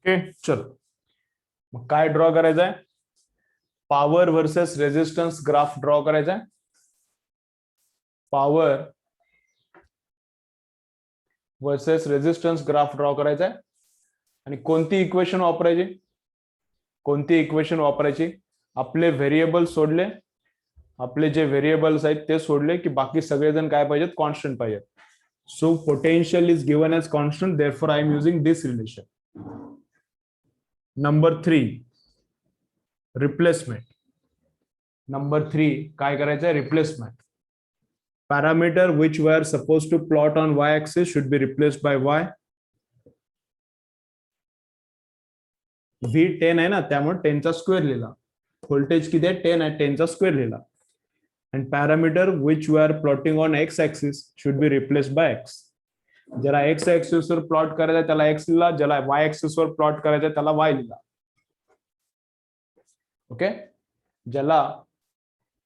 Okay चलो, मग काय ड्रॉ करायचं आहे? Power versus resistance graph draw करायचा आहे. Power versus resistance graph draw करायचा आहे. आणि कोणती इक्वेशन वापरायची? कोणती इक्वेशन वापरायची? आपले व्हेरिएबल सोडले, आपले जे व्हेरिएबल्स आहेत ते सोडले की बाकी सगळेजण काय पाहिजेत? कॉन्स्टंट पाहिजेत. So potential is given as constant, therefore I am using this relation. Number 3 replacement. Number 3 काय करायचं आहे? Replacement. Parameter which were supposed to plot on y-axis should be replaced by y. V 10 आहे ना, त्यामुळे 10 चा square लिहिला. Voltage किती आहे? 10 आहे, 10 चा स्क्वेअर लिहिला. And parameter which were plotting on x-axis should be replaced by x. ज्याला x axis वर प्लॉट करायचा त्याला x लिहिला, ज्याला y axis वर प्लॉट करायचा त्याला y लिहिला. ओके, ज्याला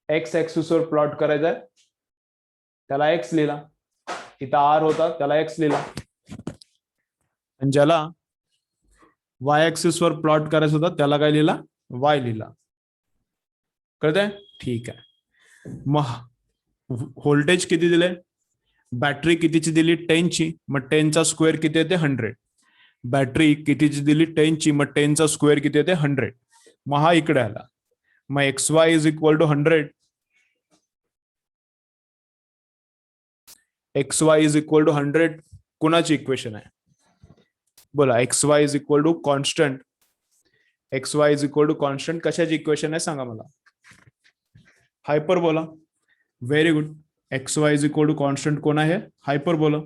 x axis वर प्लॉट करायचा त्याला x लिहिला, इथं r होता त्याला x लिहिला. आणि ज्याला y ऍक्सिस वर प्लॉट करायचं होता त्याला काय लिहिला? y लिहिला. कळतंय? ठीक आहे. मग व्होल्टेज किती दिले? बॅटरी कितीची दिली? 10 ची. मग 10 चा स्क्वेअर किती येते? 100. बॅटरी कितीची दिली? 10 ची. मग 10 चा स्क्वेअर किती येते? 100. मग हा इकडे आला. मग xy is equal to 100. xy is equal to 100 कुणाची इक्वेशन आहे? बोला. xy is equal to constant. xy is equal to constant कशाची इक्वेशन आहे सांगा मला? Hyperbola. Very good. xy is equal to constant कोण आहे? Hyperbola.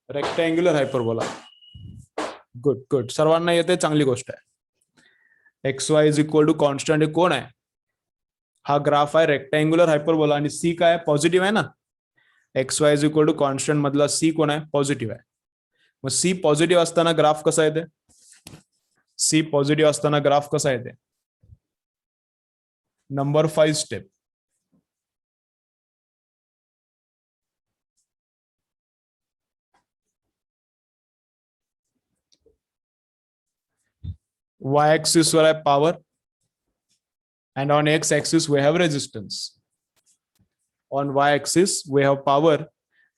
Rectangular hyperbola. Good good, सर्वांना येते, चांगली गोष्ट आहे. xy is equal to constant हे कोण आहे? हा ग्राफ आहे रेक्टँग्युलर हायपरबोला. आणि सी काय आहे? पॉझिटिव्ह आहे ना. xy is equal to constant मधला सी कोण आहे? पॉझिटिव्ह आहे. मग सी पॉझिटिव्ह असताना ग्राफ कसा येते? सी पॉझिटिव्ह असताना ग्राफ कसा येते? Number 5 step. y axis वर आहे power, and on x axis we have resistance. On y axis we have power,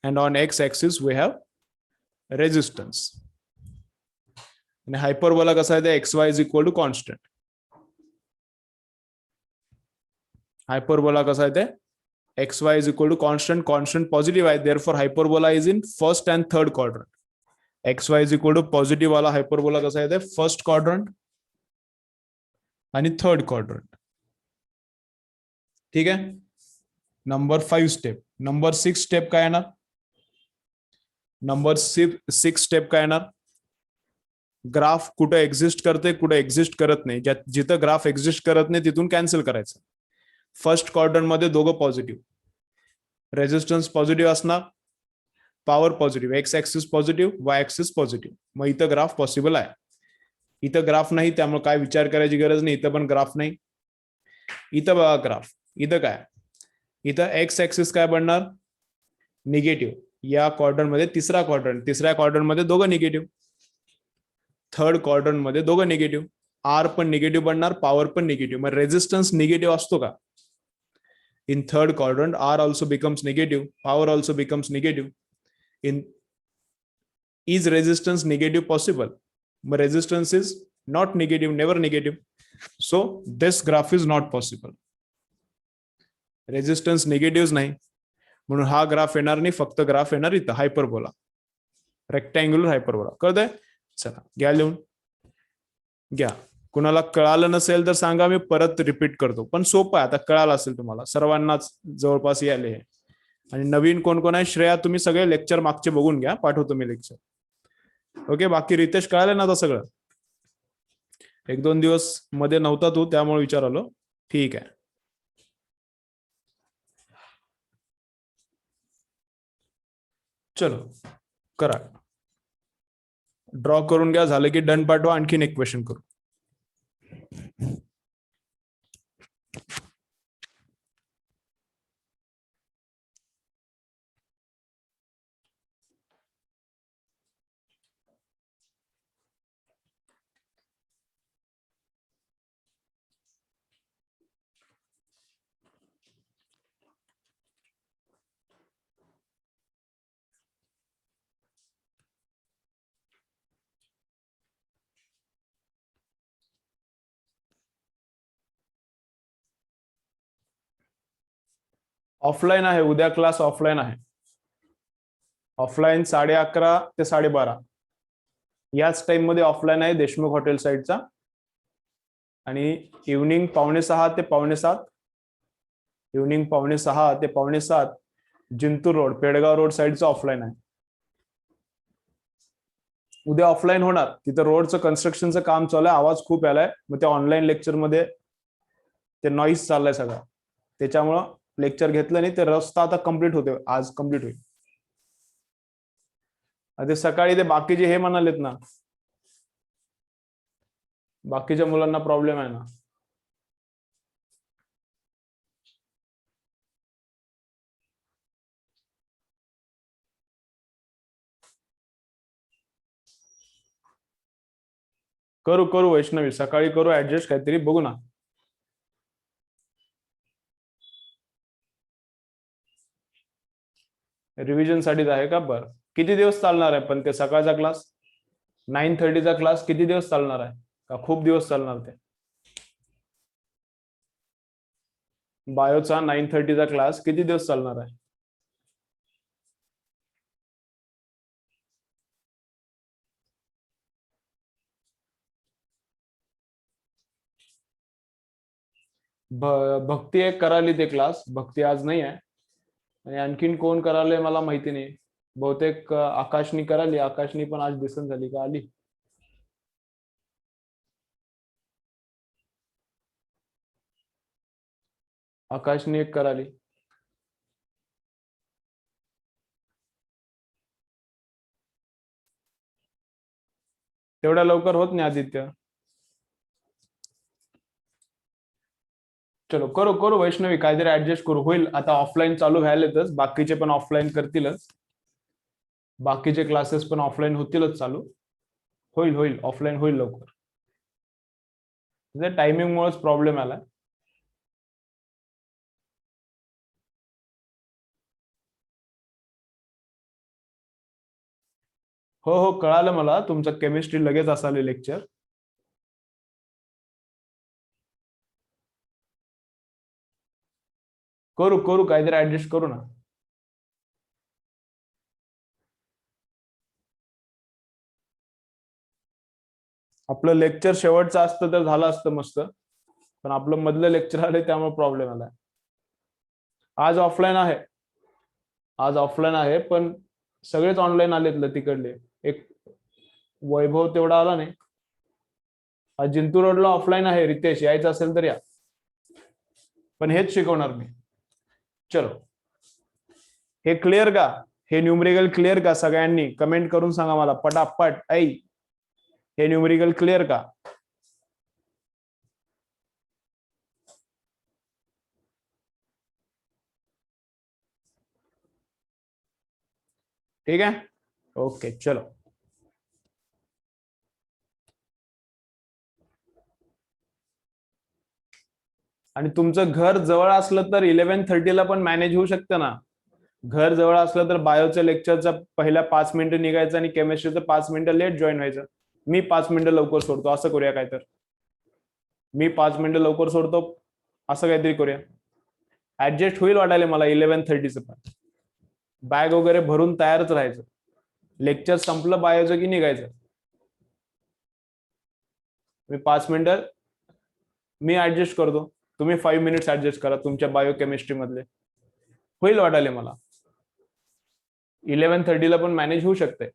and on x axis we have resistance. आणि hyperbola कसा आहे? xy is equal to constant. Hyperbola कसा आहे? xy is equal to constant. Constant positive आहे, therefore hyperbola is in first and third quadrant. xy is equal to positive वाला hyperbola कसा आहे? First quadrant आणि थर्ड क्वाड्रंट. ठीक आहे. Number 5 step. Number 6 step काय येणार? नंबर 6 स्टेप काय येणार? ग्राफ कुठे एक्झिस्ट करते, कुठे एक्झिस्ट करत नाही. जिथं ग्राफ एक्झिस्ट करत नाही तिथून कॅन्सल करायचं. फर्स्ट क्वाड्रंट मध्ये दोघं पॉझिटिव्ह, रेजिस्टन्स पॉझिटिव्ह असणार, power positive, x axis positive, Y axis positive. मग इथं ग्राफ पॉसिबल आहे. इथं ग्राफ नाही, त्यामुळे काय विचार करायची गरज नाही. इथं पण ग्राफ नाही. इथं बघा ग्राफ. इथं काय? इथं एक्स ऍक्सिस काय बनणार? निगेटिव्ह. या क्वाड्रंट मध्ये तिसरा क्वाड्रंट, तिसऱ्या क्वाड्रंट मध्ये दोघं निगेटिव्ह, थर्ड क्वाड्रंट मध्ये दोघं निगेटिव्ह. आर पण निगेटिव्ह बनणार, पॉवर पण निगेटिव्ह. मग रेजिस्टन्स निगेटिव्ह असतो का? In third quadrant R also becomes negative, power also becomes negative. In is resistance negative possible? But resistance is not negative, never negative. So this graph is not possible. Resistance negative नाही म्हणून हा graph येणार नाही. फक्त graph येणार इथं hyperbola, rectangular hyperbola. कळतंय? चला घ्या लिहून. घ्या. कुणाला कळालं नसेल तर सांगा, मी परत रिपीट करतो. पण सोपं आहे, आता कळालं असेल तुम्हाला सर्वांनाच जवळपास याले. आणि नवीन कोण कोण आहे? श्रेया, तुम्ही सगळे लेक्चर मागचे बघून घ्या, पाठवतो मी लेक्चर. ओके. बाकी रितेश कळालं ना आता सगळं? 1-2 दिवस मध्ये नव्हता तू, त्यामुळे विचारलो. ठीक आहे. चलो करा, ड्रॉ करून घ्या. झालं की डन पाठवा. आणखीन एक क्वेश्चन करू. ऑफलाईन आहे, उद्या क्लास ऑफलाईन आहे. ऑफलाईन 11:30 ते 12:30 याच टाइम मध्ये ऑफलाईन आहे देशमुख हॉटेल साईडचा. आणि इव्हनिंग 5:45 ते 5:45, इव्हनिंग 5:45 ते 5:45 जिंतूर रोड, पेडगाव रोड साईडचा ऑफलाईन आहे. उद्या ऑफलाईन होणार. तिथं रोडचं कन्स्ट्रक्शनचं काम चालू आहे, आवाज खूप आलाय. मग त्या ऑनलाईन लेक्चरमध्ये ते नॉईज चाललाय सगळा, त्याच्यामुळं लेक्चर घेतलं नाही. ते रस्ता आता कम्प्लीट होते, आज कम्प्लीट होईल. ते सकाळी ते बाकीचे हे म्हणालेत ना, बाकीच्या मुलांना प्रॉब्लेम आहे ना. करू करू वैष्णवी, सकाळी करू ऍडजस्ट, काहीतरी बघू ना. रिव्हिजन साठीच आहे का? बरं, किती दिवस चालणार आहे पण ते सकाळचा क्लास? 9:30चा क्लास किती दिवस चालणार आहे, का खूप दिवस चालणार ते? बायोचा 9:30चा क्लास किती दिवस चालणार आहे? भक्ती एक कराली ते क्लास, भक्ती आज नाही आहे. आणि आणखीन कोण कराले मला माहिती नाही. बहुतेक आकाशनी कराली, आकाशनी पण आज दिसन झाली का आली? आकाशनी एक कराली. तेवढ्या लवकर होत नाही आदित्य. चलो करू करू वैष्णवी, काहीतरी ऍडजस्ट करू, होईल. आता ऑफलाईन चालू व्हायलाच, बाकीचे पण ऑफलाईन करतीलच, बाकीचे क्लासेस पण ऑफलाईन होतीलच चालू. होईल होईल, ऑफलाईन होईल लवकर. टायमिंग मुळेच प्रॉब्लेम आला. हो हो, कळालं मला. तुमचं केमिस्ट्री लगेच असाले लेक्चर. करू करू, काहीतरी ऍडजस्ट करू ना. आपलं लेक्चर शेवटचं असतं तर झालं असतं मस्त, पण आपलं मधलं लेक्चर आले त्यामुळे प्रॉब्लेम आलाय. आज ऑफलाईन आहे, आज ऑफलाईन आहे, पण सगळेच ऑनलाईन आलेत तिकडले. एक वैभव तेवढा आला नाही. आज जिंतूर रोडला ऑफलाईन आहे. रितेश, यायचं असेल तर या, पण हेच शिकवणार मी. चलो, हे क्लिअर का? हे न्यूमरिकल क्लिअर का? सगळ्यांनी कमेंट करून सांगा मला पटापट. ऐ, हे न्यूमरिकल क्लिअर का? ठीक आहे, ओके चलो. आणि तुमचं घर जवळ असलं तर 11:30ला पण मॅनेज होऊ शकतं ना. घर जवळ असलं तर बायोच्या लेक्चरचा पहिल्या 5 मिनिटं निघायचं आणि केमिस्ट्रीचं 5 मिनिटं लेट जॉईन व्हायचं. मी 5 मिनिटं लवकर सोडतो, असं करूया काय तर. मी 5 मिनिटं लवकर सोडतो, असं काहीतरी करूया. ऍडजस्ट होईल वाटायला मला 11:30चं पण. बॅग वगैरे भरून तयारच राहायचं. लेक्चर संपलं बायोचं की निघायचं. मी 5 मिनिटं मी ऍडजस्ट करतो, तुम्ही 5 मिनिट्स ऍडजस्ट करा तुमच्या बायोकेमिस्ट्री मधले. होईल वाटायला मला. 11:30ला पण मॅनेज होऊ शकते.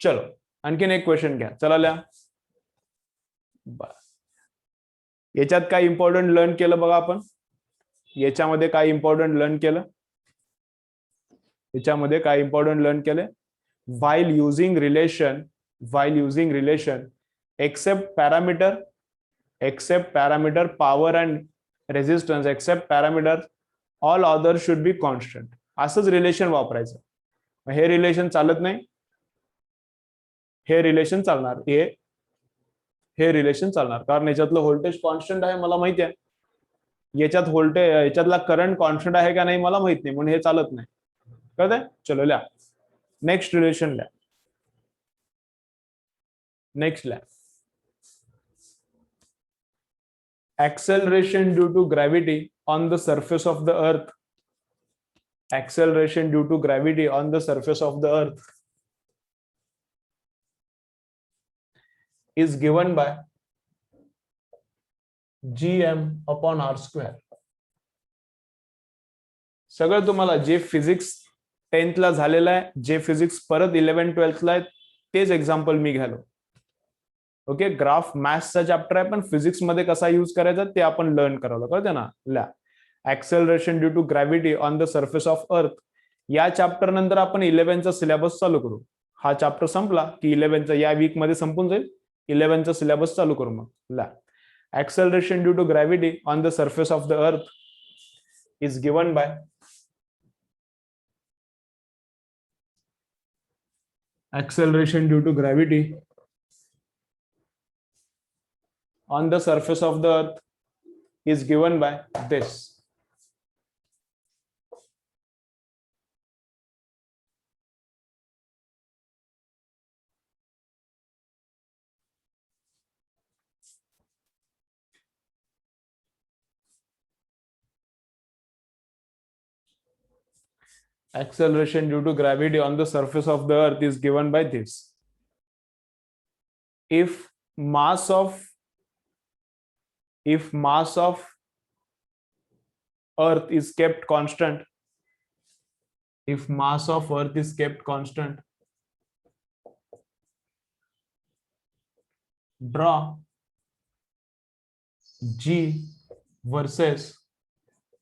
चलो, आणखीन एक क्वेश्चन घ्या, चला लिहा. याच्यात काय इम्पॉर्टंट लर्न केलं बघा आपण. याच्यामध्ये काय इम्पॉर्टंट लर्न केलं? याच्यामध्ये काय इम्पॉर्टंट लर्न केले? while using relation except parameter power and resistance except parameter all others should be constant. असंच रिलेशन वापरायचं. हे रिलेशन चालत नाही, हे रिलेशन चालणार. हे रिलेशन चालणार, कारण याच्यातलं व्होल्टेज कॉन्स्टंट आहे मला माहिती आहे. याच्यात व्होल्टेज, याच्यातला करंट कॉन्स्टंट आहे का नाही मला माहित नाही, म्हणून हे चालत नाही. कळतंय? चलो लिहा. नेक्स्ट रिलेशन लिहा. नेक्स्ट लिहा. acceleration due to gravity on the surface of the earth, acceleration due to gravity on the surface of the earth is given by gm upon r square. सगळं तुम्हाला जे फिजिक्स 10th ला झालेलं आहे, जे physics परत 11th-12th ला आहे, तेच एक्झाम्पल मी घ्यालो. ओके, ग्राफ मॅथ्सचा चॅप्टर आहे, पण फिजिक्स मध्ये कसा यूज करायचा ते आपण लर्न करावं, कळतं ना. ल्या acceleration due to gravity on the surface of Earth, या चॅप्टर नंतर आपण 11th सिलेबस चालू करू. हा चॅप्टर संपला की 11th या वीक मध्ये संपून जाईल, 11th सिलेबस चालू करू. मग ल्या acceleration due to gravity on the surface of the earth is given by acceleration due to gravity on the surface of the earth is given by this. Acceleration due to gravity on the surface of the earth is given by this. If mass of earth is kept constant, if mass of earth is kept constant, draw G versus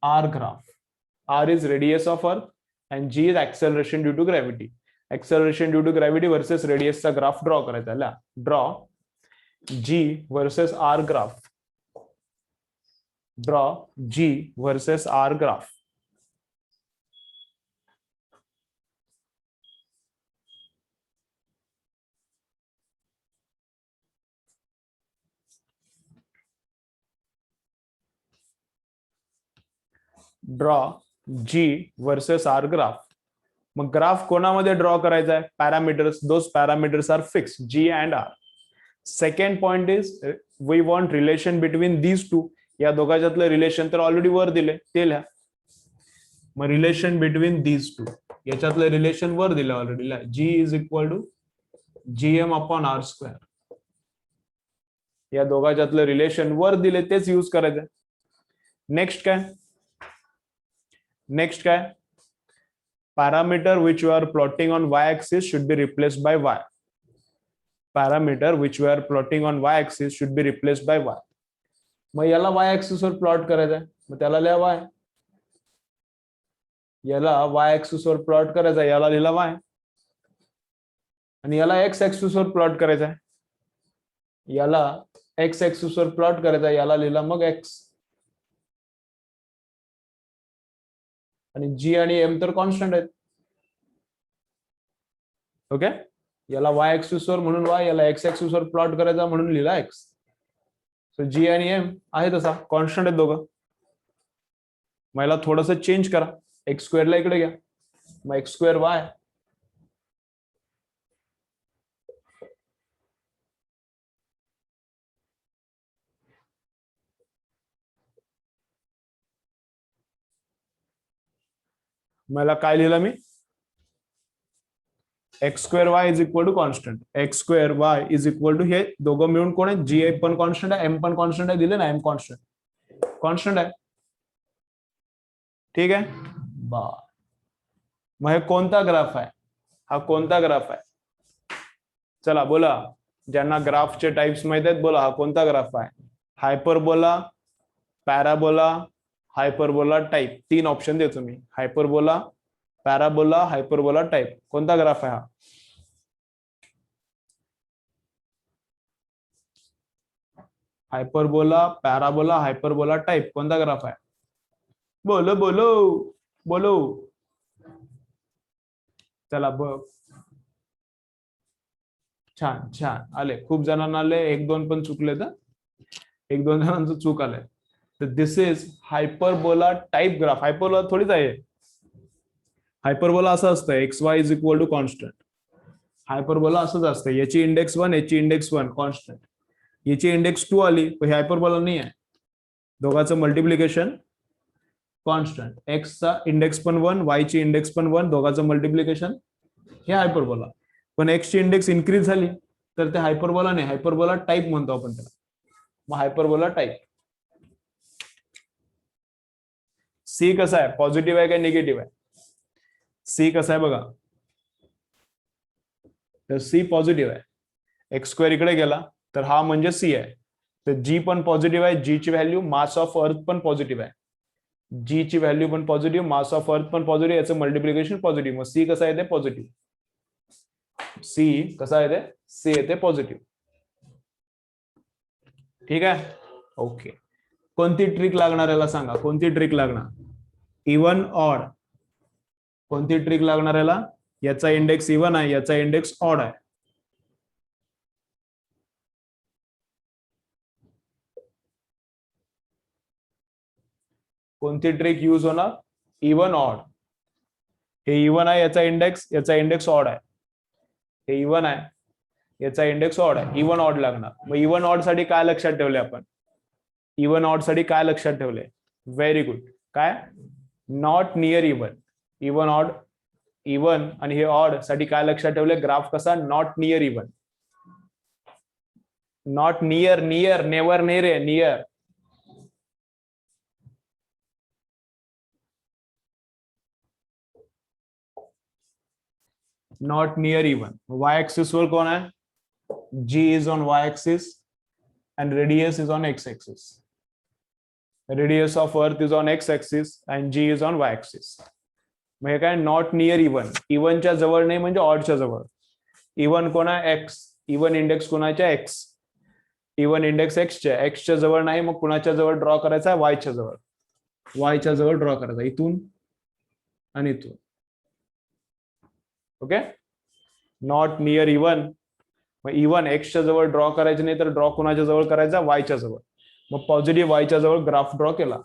R graph. R is radius of earth and G is acceleration due to gravity. Acceleration due to gravity versus radius चा graph draw करायचा. ला draw G versus R graph. Draw G versus R graph. Draw G versus R graph. मग graph कोणामध्ये draw करायचा आहे? Parameters. Those parameters are fixed, G and R. Second point is we want relation between these two. या दोघांच्यातलं relation तर already वर दिले, ते लिहा. मग रिलेशन बिटवीन दीज टू, याच्यातलं रिलेशन वर दिलं ऑलरेडी. लिहा G is equal to GM upon R square. या दोघांच्यातलं रिलेशन वर दिले, तेच यूज करायचं. नेक्स्ट काय? नेक्स्ट काय? Parameter which you are plotting on y-axis should be replaced by y. Parameter which you are plotting on y-axis should be replaced by y. मग याला y-axis वर प्लॉट करायचं आहे, मग त्याला लिहा y. याला y-axis वर प्लॉट करायचं आहे, याला लिहिला y. आणि याला x-axis वर प्लॉट करायचं आहे, याला x-axis वर प्लॉट करायचं आहे, याला लिहिला मग x. आणि G आणि M तर कॉन्स्टंट आहेत. ओके, याला y ऍक्सिस वर म्हणून y, याला x ऍक्सिस वर प्लॉट करायचा म्हणून लिहिला x. सो G आणि M आहे तसा कॉन्स्टंट आहेत दोघं. मग याला थोडंसं चेंज करा, x स्क्वेअर ला इकडे घ्या, मग x स्क्वेअर y. मला काय लिहिलं मी? X square y is equal to constant. X square y is equal to, हे दोघं मिळून कोण आहे? जी पण कॉन्स्टंट आहे, एम पण कॉन्स्टंट आहे, दिले ना एम कॉन्स्टंट आहे. ठीक आहे. मग हे कोणता ग्राफ आहे? हा कोणता ग्राफ आहे? चला बोला, ज्यांना ग्राफचे टाइप्स माहित आहेत बोला, हा कोणता ग्राफ आहे? Hyperbola, parabola, hyperbola type. 3 option देतो मी. Hyperbola, parabola, hyperbola type. कोणता ग्राफ आहे हा? Hyperbola, parabola, hyperbola type. कोणता ग्राफ आहे? बोलो बोलो बोलो. चला बघ. छान छान आले, खूप जणांना आले, 1-2 पण चुकले, तर 1-2 जणांचं चूक आलंय. तर this is hyperbola type graph. Hyperbola थोडीच आहे. हायपरबोला असं असतं, x y is equal to constant. Hyperbola असंच असतं, याची इंडेक्स 1, याची इंडेक्स 1 कॉन्स्टंट, याची इंडेक्स 2 आली, पण हायपरबोला नाही आहे. दोघांचं मल्टिप्लिकेशन कॉन्स्टंट, एक्सचा इंडेक्स पण 1, वाय ची इंडेक्स पण 1, दोघांचं मल्टिप्लिकेशन हे हायपरबोला. पण एक्स ची इंडेक्स इन्क्रीज झाली तर ते हायपरबोला नाही, हायपरबोला टाईप म्हणतो आपण त्याला. मग हायपरबोला टाईप. सी कसा आहे, पॉझिटिव्ह आहे का निगेटिव्ह आहे? सी कसा आहे बघा, तर सी पॉझिटिव्ह आहे. एक्स स्क्वेअर इकडे गेला तर हा म्हणजे सी आहे. तर जी पण पॉझिटिव्ह आहे, जी ची व्हॅल्यू मास ऑफ अर्थ पण पॉझिटिव्ह आहे, जी ची व्हॅल्यू पण पॉझिटिव्ह, मास ऑफ अर्थ पण पॉझिटिव्ह, याचं मल्टिप्लिकेशन पॉझिटिव्ह. मग सी कसा येते, पॉझिटिव्ह. सी कसा येते, सी येते पॉझिटिव्ह. ठीक आहे, ओके. कोणती ट्रिक लागणार याला सांगा, कोणती ट्रिक लागणार? Even odd. कोणती ट्रिक लागणार याला? याचा इंडेक्स इवन आहे, याचा इंडेक्स ऑड आहे. कोणती ट्रिक यूज होणार? Even odd. हे इवन आहे, याचा इंडेक्स ऑड आहे. हे इवन आहे, याचा इंडेक्स ऑड आहे. इवन ऑड लागणार. मग इवन ऑड साठी काय लक्षात ठेवले आपण? इवन ऑड साठी काय लक्षात ठेवले? Very good. काय? Not near even. Even odd, even आणि हे ऑड साठी काय लक्षात ठेवले? ग्राफ कसा? Not near even. Not near, near never नाही रे, near. Not near even. Y axis वर कोण आहे? G is on y axis and radius is on x axis. Radius of earth is on x axis and g is on y axis. मग हे काय? Not near even. इवनच्या जवळ नाही म्हणजे ऑडच्या जवळ. इवन कोणा? एक्स. इवन इंडेक्स कोणाच्या? X. Even index एक्सच्या, एक्सच्या जवळ नाही, मग कुणाच्या जवळ ड्रॉ करायचा? वायच्या जवळ. वायच्या जवळ ड्रॉ करायचा, इथून आणि इथून. Okay, not near even. मग इवन एक्सच्या जवळ ड्रॉ करायचं नाही तर ड्रॉ कोणाच्या जवळ करायचा? वायच्या जवळ. मग पॉझिटिव्ह वायच्या जवळ ग्राफ ड्रॉ केला.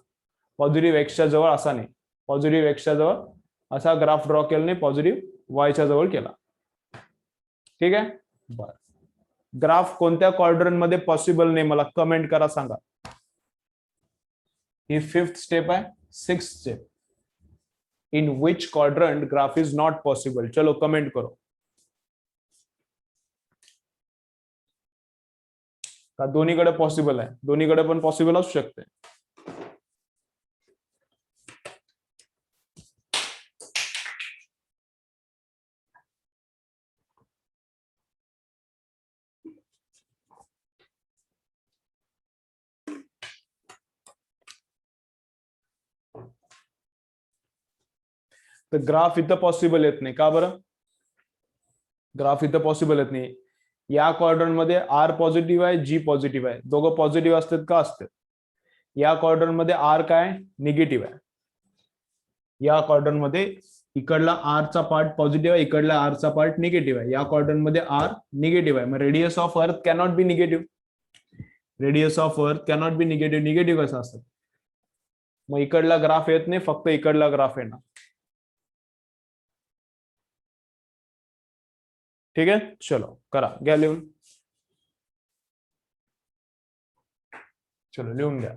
पॉझिटिव्ह एक्सच्या जवळ असा नाही, पॉझिटिव्ह एक्सच्या जवळ असा ग्राफ ड्रॉ केला नाही, पॉझिटिव्ह वायच्या जवळ केला. ठीक आहे, बरं. ग्राफ कोणत्या क्वाड्रंट मध्ये पॉसिबल नाही मला कमेंट करा, सांगा. ही 5th स्टेप आहे. 6th step, in which quadrant graph is not possible? चलो कमेंट करो. का दोन्हीकडे पॉसिबल आहे? दोन्हीकडे पण पॉसिबल असू शकते. तर ग्राफ इथं पॉसिबल येत नाही. का बरं? ग्राफ इथं पॉसिबल येत नाही. या क्वाड्रंट मध्ये आर पॉझिटिव्ह आहे, जी पॉझिटिव्ह आहे. दोघं पॉझिटिव्ह असतात का? असतात. या क्वाड्रंट मध्ये आर काय? निगेटिव्ह आहे. या क्वाड्रंट मध्ये इकडला आर चा पार्ट पॉझिटिव्ह आहे, इकडला आर चा पार्ट निगेटिव्ह आहे. या क्वाड्रंट मध्ये आर निगेटिव्ह आहे. मग radius of earth cannot be negative. Radius of earth cannot be negative. Negative कसं असतं? मग इकडला ग्राफ येत नाही, फक्त इकडला ग्राफ येणार. ठीक आहे, चलो करा, घ्या लिहून. चलो लिहून घ्या.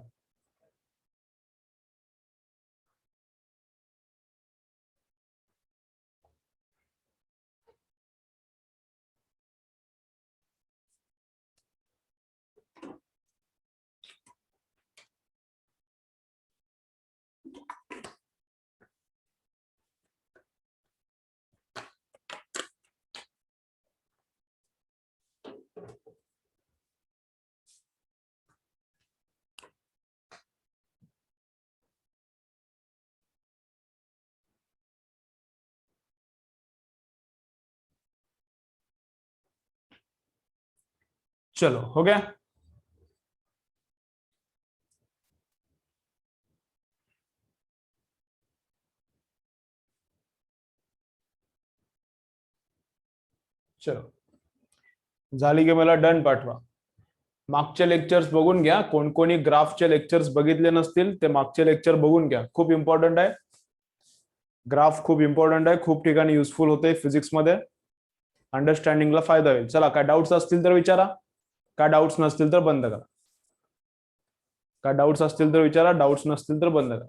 चलो हो गया. चलो झाली की मला डन पाठवा. मागचे लेक्चर्स बघून घ्या. कोण कोणी ग्राफचे लेक्चर्स बघितले नसतील ते मागचे लेक्चर बघून घ्या. खूप इम्पॉर्टंट आहे ग्राफ, खूप इम्पॉर्टंट आहे. खूप ठिकाणी युजफुल होते फिजिक्स मध्ये. अंडरस्टँडिंगला फायदा होईल. चला, काय डाऊट्स असतील तर विचारा, काय डाऊट्स नसतील तर बंद करा. काय डाऊट्स असतील तर विचारा, डाऊट्स नसतील तर बंद करा.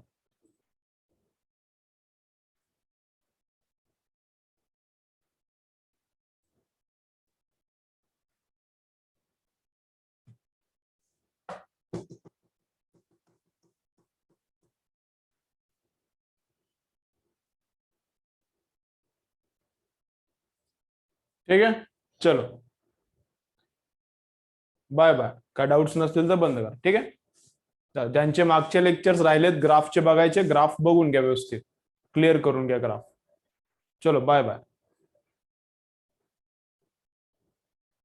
ठीक आहे, चलो बाय बाय. काय डाऊट्स नसतील तर बंद करा. ठीक आहे, ज्यांचे मागचे लेक्चर्स राहिलेत ग्राफचे बघायचे, ग्राफ बघून घ्या व्यवस्थित, क्लिअर करून घ्या ग्राफ. चलो बाय बाय.